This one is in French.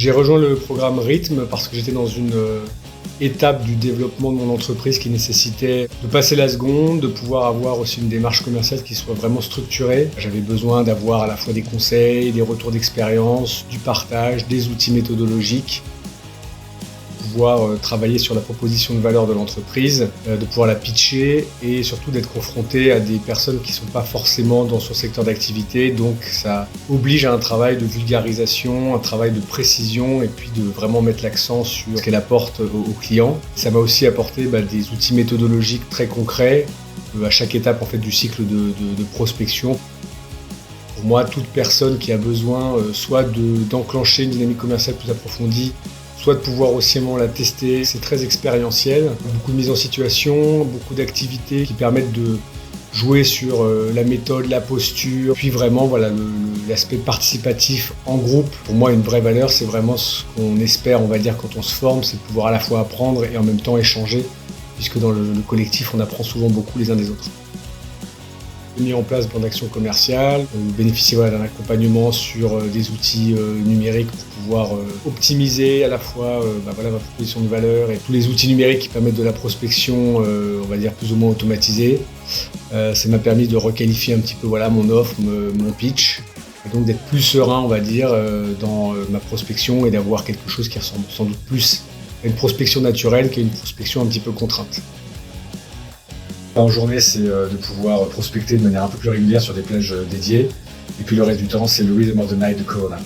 J'ai rejoint le programme Rythme parce que j'étais dans une étape du développement de mon entreprise qui nécessitait de passer la seconde, de pouvoir avoir aussi une démarche commerciale qui soit vraiment structurée. J'avais besoin d'avoir à la fois des conseils, des retours d'expérience, du partage, des outils méthodologiques, pouvoir travailler sur la proposition de valeur de l'entreprise, de pouvoir la pitcher et surtout d'être confronté à des personnes qui ne sont pas forcément dans son secteur d'activité. Donc ça oblige à un travail de vulgarisation, un travail de précision et puis de vraiment mettre l'accent sur ce qu'elle apporte aux clients. Ça m'a aussi apporté des outils méthodologiques très concrets à chaque étape en fait, du cycle de prospection. Pour moi, toute personne qui a besoin soit d'enclencher une dynamique commerciale plus approfondie, soit de pouvoir aussi la tester. C'est très expérientiel, beaucoup de mise en situation, beaucoup d'activités qui permettent de jouer sur la méthode, la posture, puis vraiment l'aspect participatif en groupe. Pour moi, une vraie valeur, c'est vraiment ce qu'on espère, on va dire, quand on se forme, c'est de pouvoir à la fois apprendre et en même temps échanger, puisque dans le collectif, on apprend souvent beaucoup les uns des autres. J'ai mis en place un plan d'action commerciale, bénéficier d'un accompagnement sur des outils numériques pour pouvoir optimiser à la fois ma proposition de valeur et tous les outils numériques qui permettent de la prospection, on va dire plus ou moins automatisée. Ça m'a permis de requalifier un petit peu mon offre, mon pitch, et donc d'être plus serein, on va dire, dans ma prospection et d'avoir quelque chose qui ressemble sans doute plus à une prospection naturelle qu'à une prospection un petit peu contrainte. En journée, c'est de pouvoir prospecter de manière un peu plus régulière sur des plages dédiées. Et puis le reste du temps, c'est le Rhythm of the Night de Corona.